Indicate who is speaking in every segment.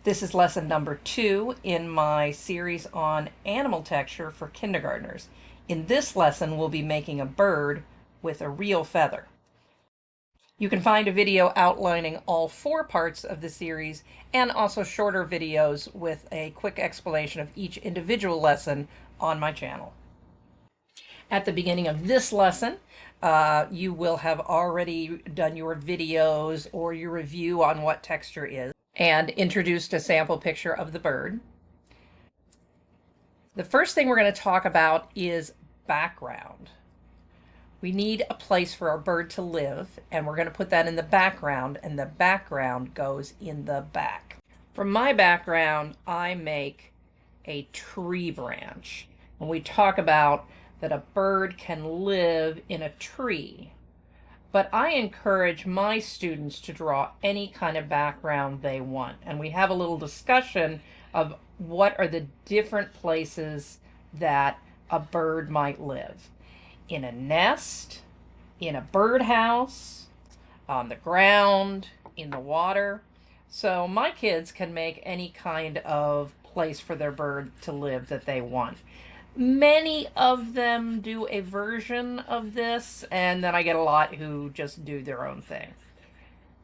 Speaker 1: This is lesson number 2 in my series on animal texture for kindergartners. In this lesson, we'll be making a bird with a real feather. You can find a video outlining all 4 parts of the series and also shorter videos with a quick explanation of each individual lesson on my channel. At the beginning of this lesson, you will have already done your videos or your review on what texture is and introduced a sample picture of the bird. The first thing we're going to talk about is background. We need a place for our bird to live, and we're going to put that in the background, and the background goes in the back. For my background, I make a tree branch. When we talk about that a bird can live in a tree, but I encourage my students to draw any kind of background they want. And we have a little discussion of what are the different places that a bird might live. In a nest, in a birdhouse, on the ground, in the water. So my kids can make any kind of place for their bird to live that they want. Many of them do a version of this, and then I get a lot who just do their own thing.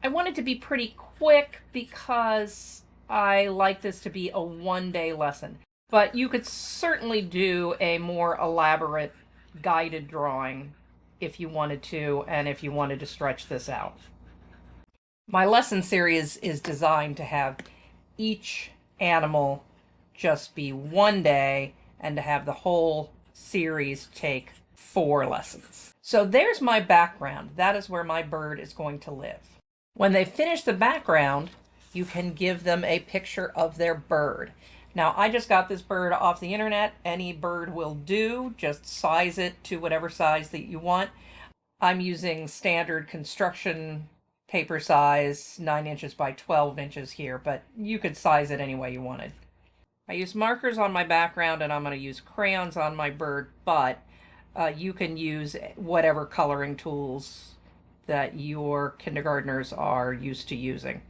Speaker 1: I want it to be pretty quick because I like this to be a one-day lesson, but you could certainly do a more elaborate guided drawing if you wanted to, and if you wanted to stretch this out. My lesson series is designed to have each animal just be one day and to have the whole series take 4 lessons. So there's my background. That is where my bird is going to live. When they finish the background, you can give them a picture of their bird. Now, I just got this bird off the internet. Any bird will do. Just size it to whatever size that you want. I'm using standard construction paper size, 9 inches by 12 inches here, but you could size it any way you wanted. I use markers on my background, and I'm going to use crayons on my bird, but you can use whatever coloring tools that your kindergartners are used to using.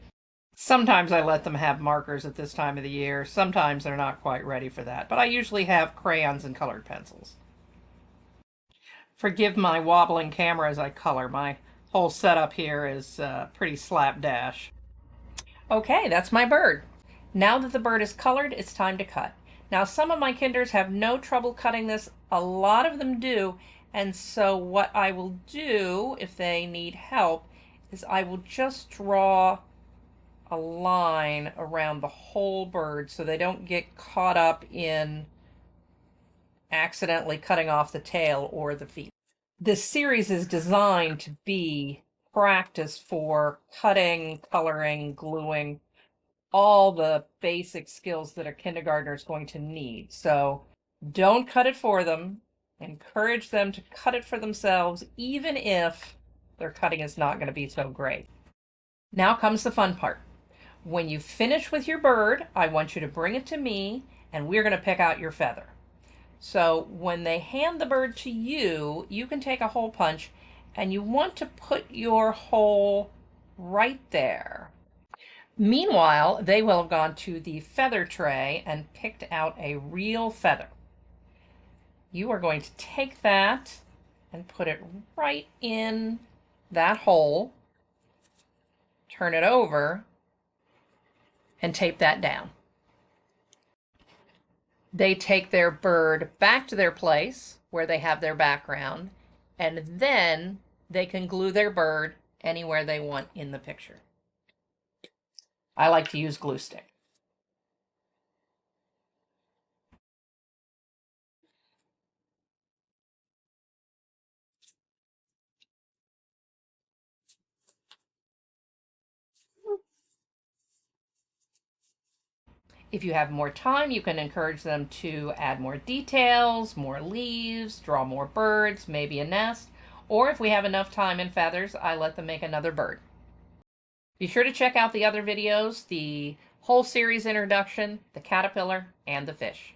Speaker 1: Sometimes I let them have markers at this time of the year. Sometimes they're not quite ready for that, but I usually have crayons and colored pencils. Forgive my wobbling camera as I color. My whole setup here is pretty slapdash. Okay, that's my bird. Now that the bird is colored, it's time to cut. Now, some of my kinders have no trouble cutting this. A lot of them do. And so what I will do, if they need help, is I will just draw a line around the whole bird so they don't get caught up in accidentally cutting off the tail or the feet. This series is designed to be practice for cutting, coloring, gluing, all the basic skills that a kindergartner is going to need. So don't cut it for them. Encourage them to cut it for themselves, even if their cutting is not going to be so great. Now comes the fun part. When you finish with your bird, I want you to bring it to me, and we're going to pick out your feather. So when they hand the bird to you, you can take a hole punch, and you want to put your hole right there. Meanwhile, they will have gone to the feather tray and picked out a real feather. You are going to take that and put it right in that hole, turn it over, and tape that down. They take their bird back to their place where they have their background, and then they can glue their bird anywhere they want in the picture. I like to use glue stick. If you have more time, you can encourage them to add more details, more leaves, draw more birds, maybe a nest, or if we have enough time and feathers, I let them make another bird. Be sure to check out the other videos, the whole series introduction, the caterpillar, and the fish.